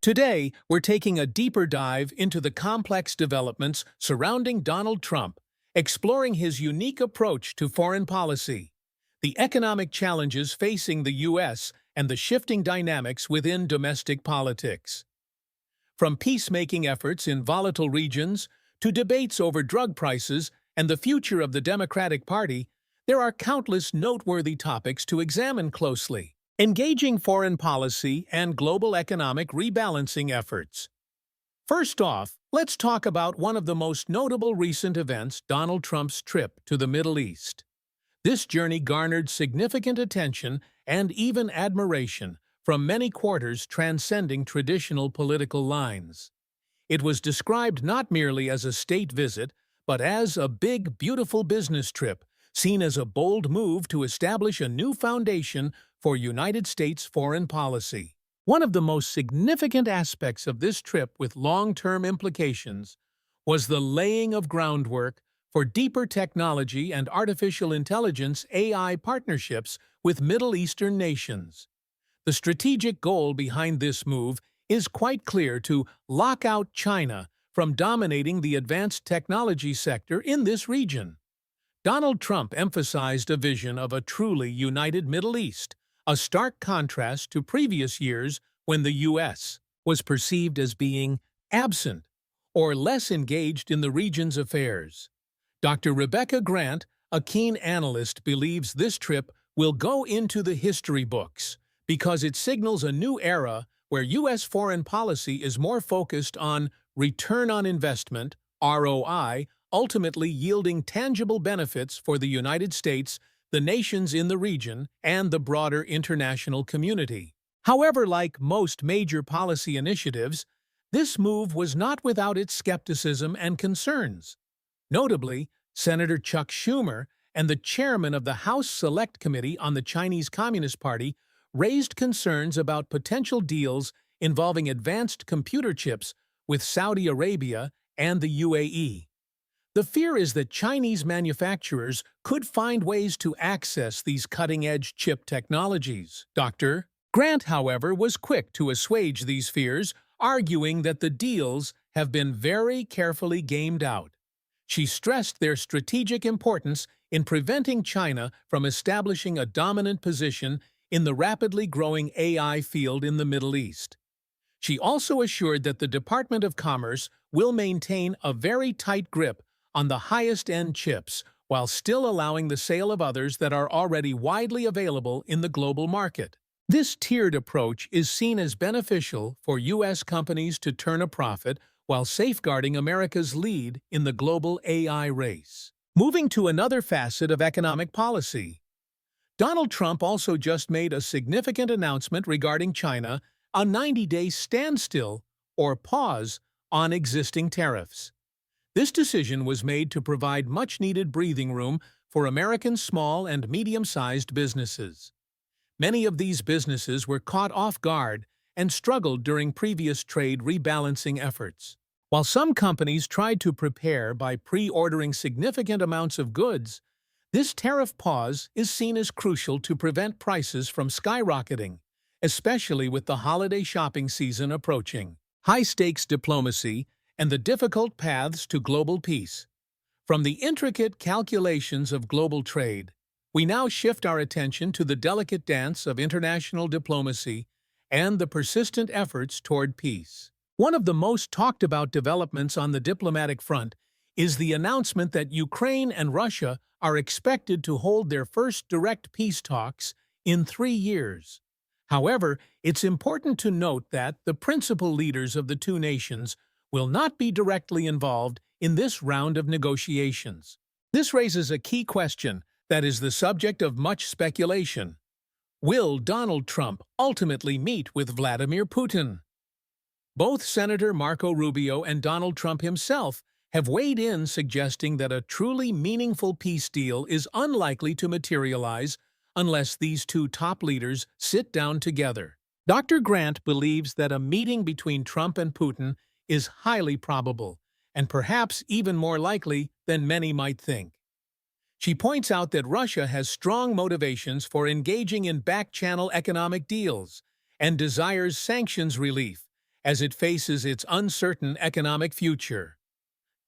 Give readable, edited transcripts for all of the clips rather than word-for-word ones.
Today, we're taking a deeper dive into the complex developments surrounding Donald Trump, exploring his unique approach to foreign policy, the economic challenges facing the U.S., and the shifting dynamics within domestic politics. From peacemaking efforts in volatile regions to debates over drug prices and the future of the Democratic Party, there are countless noteworthy topics to examine closely. Engaging foreign policy and global economic rebalancing efforts. First off, let's talk about one of the most notable recent events, Donald Trump's trip to the Middle East. This journey garnered significant attention and even admiration from many quarters transcending traditional political lines. It was described not merely as a state visit, but as a big, beautiful business trip, seen as a bold move to establish a new foundation for United States foreign policy. One of the most significant aspects of this trip with long-term implications was the laying of groundwork for deeper technology and artificial intelligence (AI) partnerships with Middle Eastern nations. The strategic goal behind this move is quite clear: to lock out China from dominating the advanced technology sector in this region. Donald Trump emphasized a vision of a truly united Middle East, a stark contrast to previous years when the U.S. was perceived as being absent or less engaged in the region's affairs. Dr. Rebecca Grant, a keen analyst, believes this trip will go into the history books because it signals a new era where U.S. foreign policy is more focused on return on investment, ROI, ultimately yielding tangible benefits for the United States, the nations in the region, and the broader international community. However, like most major policy initiatives, this move was not without its skepticism and concerns. Notably, Senator Chuck Schumer and the chairman of the House Select Committee on the Chinese Communist Party raised concerns about potential deals involving advanced computer chips with Saudi Arabia and the UAE. The fear is that Chinese manufacturers could find ways to access these cutting-edge chip technologies. Dr. Grant, however, was quick to assuage these fears, arguing that the deals have been very carefully gamed out. She stressed their strategic importance in preventing China from establishing a dominant position in the rapidly growing AI field in the Middle East. She also assured that the Department of Commerce will maintain a very tight grip on the highest-end chips while still allowing the sale of others that are already widely available in the global market. This tiered approach is seen as beneficial for U.S. companies to turn a profit while safeguarding America's lead in the global AI race. Moving to another facet of economic policy, Donald Trump also just made a significant announcement regarding China, a 90-day standstill or pause on existing tariffs. This decision was made to provide much-needed breathing room for American small and medium-sized businesses. Many of these businesses were caught off guard and struggled during previous trade rebalancing efforts. While some companies tried to prepare by pre-ordering significant amounts of goods, this tariff pause is seen as crucial to prevent prices from skyrocketing, especially with the holiday shopping season approaching. High-stakes diplomacy and the difficult paths to global peace. From the intricate calculations of global trade, we now shift our attention to the delicate dance of international diplomacy and the persistent efforts toward peace. One of the most talked-about developments on the diplomatic front is the announcement that Ukraine and Russia are expected to hold their first direct peace talks in 3 years. However, it's important to note that the principal leaders of the two nations will not be directly involved in this round of negotiations. This raises a key question that is the subject of much speculation. Will Donald Trump ultimately meet with Vladimir Putin? Both Senator Marco Rubio and Donald Trump himself have weighed in, suggesting that a truly meaningful peace deal is unlikely to materialize unless these two top leaders sit down together. Dr. Grant believes that a meeting between Trump and Putin is highly probable, and perhaps even more likely than many might think. She points out that Russia has strong motivations for engaging in back-channel economic deals and desires sanctions relief, as it faces its uncertain economic future.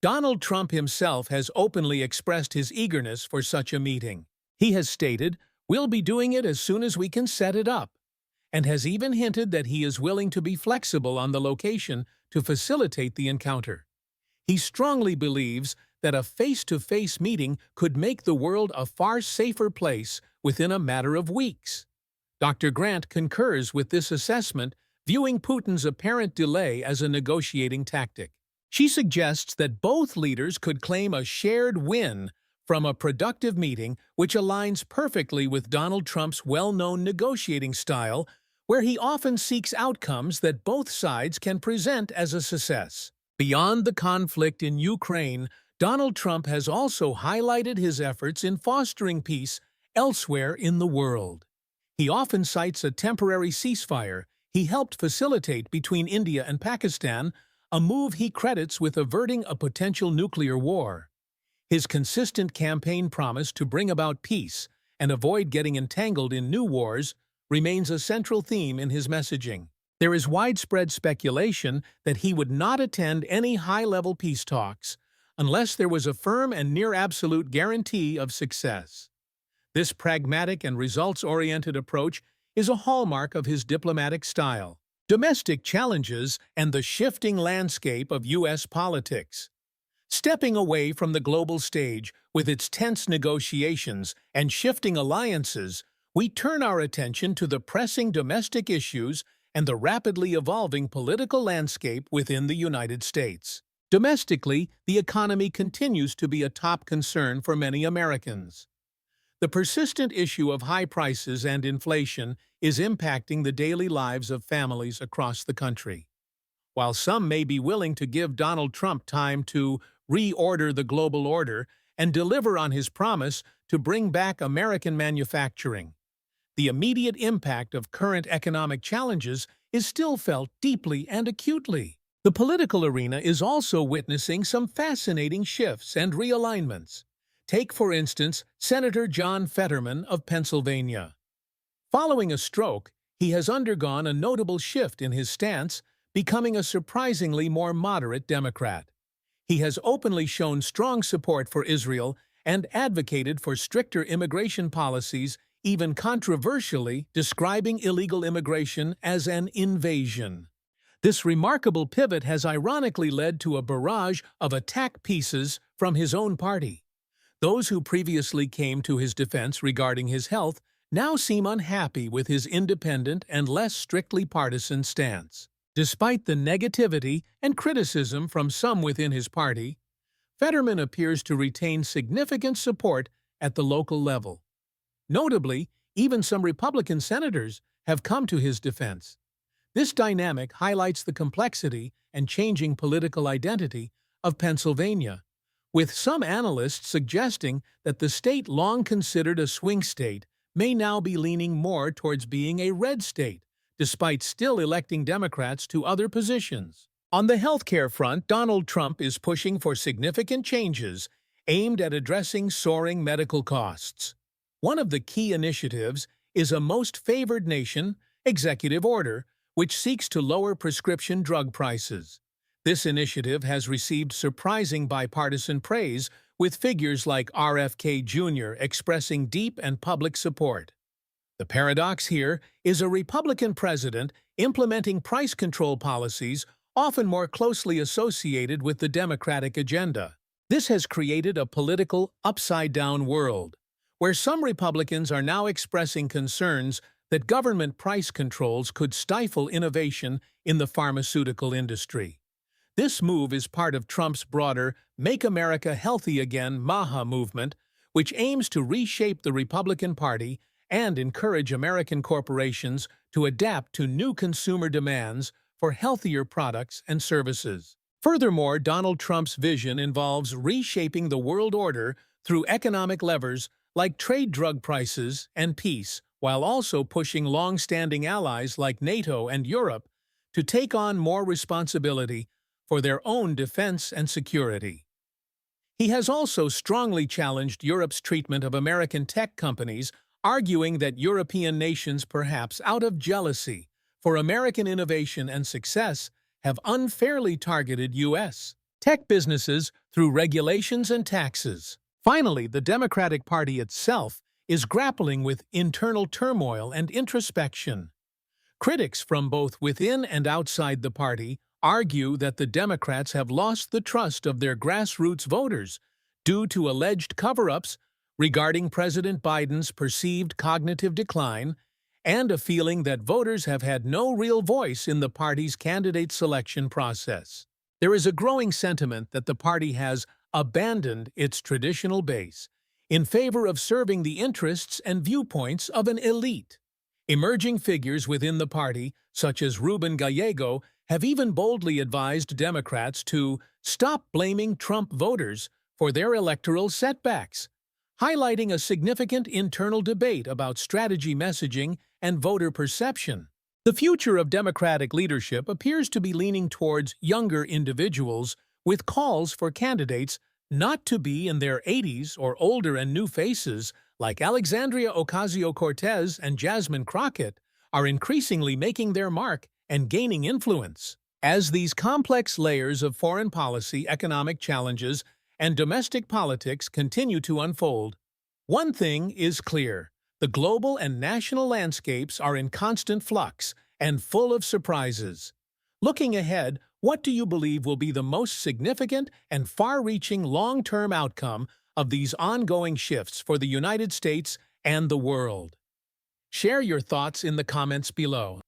Donald Trump himself has openly expressed his eagerness for such a meeting. He has stated, "We'll be doing it as soon as we can set it up," and has even hinted that he is willing to be flexible on the location to facilitate the encounter. He strongly believes that a face-to-face meeting could make the world a far safer place within a matter of weeks. Dr. Grant concurs with this assessment, viewing Putin's apparent delay as a negotiating tactic. She suggests that both leaders could claim a shared win from a productive meeting, which aligns perfectly with Donald Trump's well-known negotiating style, where he often seeks outcomes that both sides can present as a success. Beyond the conflict in Ukraine, Donald Trump has also highlighted his efforts in fostering peace elsewhere in the world. He often cites a temporary ceasefire he helped facilitate between India and Pakistan, a move he credits with averting a potential nuclear war. His consistent campaign promise to bring about peace and avoid getting entangled in new wars remains a central theme in his messaging. There is widespread speculation that he would not attend any high-level peace talks unless there was a firm and near-absolute guarantee of success. This pragmatic and results-oriented approach is a hallmark of his diplomatic style. Domestic challenges and the shifting landscape of U.S. politics. Stepping away from the global stage with its tense negotiations and shifting alliances, we turn our attention to the pressing domestic issues and the rapidly evolving political landscape within the United States. Domestically, the economy continues to be a top concern for many Americans. The persistent issue of high prices and inflation is impacting the daily lives of families across the country. While some may be willing to give Donald Trump time to reorder the global order and deliver on his promise to bring back American manufacturing, the immediate impact of current economic challenges is still felt deeply and acutely. The political arena is also witnessing some fascinating shifts and realignments. Take, for instance, Senator John Fetterman of Pennsylvania. Following a stroke, he has undergone a notable shift in his stance, becoming a surprisingly more moderate Democrat. He has openly shown strong support for Israel and advocated for stricter immigration policies, even controversially describing illegal immigration as an invasion. This remarkable pivot has ironically led to a barrage of attack pieces from his own party. Those who previously came to his defense regarding his health now seem unhappy with his independent and less strictly partisan stance. Despite the negativity and criticism from some within his party, Fetterman appears to retain significant support at the local level. Notably, even some Republican senators have come to his defense. This dynamic highlights the complexity and changing political identity of Pennsylvania, with some analysts suggesting that the state long considered a swing state may now be leaning more towards being a red state, despite still electing Democrats to other positions. On the healthcare front, Donald Trump is pushing for significant changes aimed at addressing soaring medical costs. One of the key initiatives is a Most Favored Nation executive order, which seeks to lower prescription drug prices. This initiative has received surprising bipartisan praise, with figures like RFK Jr. expressing deep and public support. The paradox here is a Republican president implementing price control policies often more closely associated with the Democratic agenda. This has created a political upside-down world, where some Republicans are now expressing concerns that government price controls could stifle innovation in the pharmaceutical industry. This move is part of Trump's broader Make America Healthy Again (MAHA) movement, which aims to reshape the Republican Party and encourage American corporations to adapt to new consumer demands for healthier products and services. Furthermore, Donald Trump's vision involves reshaping the world order through economic levers like trade, drug prices, and peace, while also pushing long-standing allies like NATO and Europe to take on more responsibility for their own defense and security. He has also strongly challenged Europe's treatment of American tech companies, arguing that European nations, perhaps out of jealousy for American innovation and success, have unfairly targeted U.S. tech businesses through regulations and taxes. Finally, the Democratic Party itself is grappling with internal turmoil and introspection. Critics from both within and outside the party argue that the Democrats have lost the trust of their grassroots voters due to alleged cover-ups regarding President Biden's perceived cognitive decline and a feeling that voters have had no real voice in the party's candidate selection process. There is a growing sentiment that the party has abandoned its traditional base in favor of serving the interests and viewpoints of an elite. Emerging figures within the party, such as Ruben Gallego, have even boldly advised Democrats to stop blaming Trump voters for their electoral setbacks, highlighting a significant internal debate about strategy messaging and voter perception. The future of Democratic leadership appears to be leaning towards younger individuals, with calls for candidates not to be in their 80s or older, and new faces like Alexandria Ocasio-Cortez and Jasmine Crockett are increasingly making their mark and gaining influence. As these complex layers of foreign policy, economic challenges, and domestic politics continue to unfold, one thing is clear: the global and national landscapes are in constant flux and full of surprises. Looking ahead, what do you believe will be the most significant and far-reaching long-term outcome of these ongoing shifts for the United States and the world? Share your thoughts in the comments below.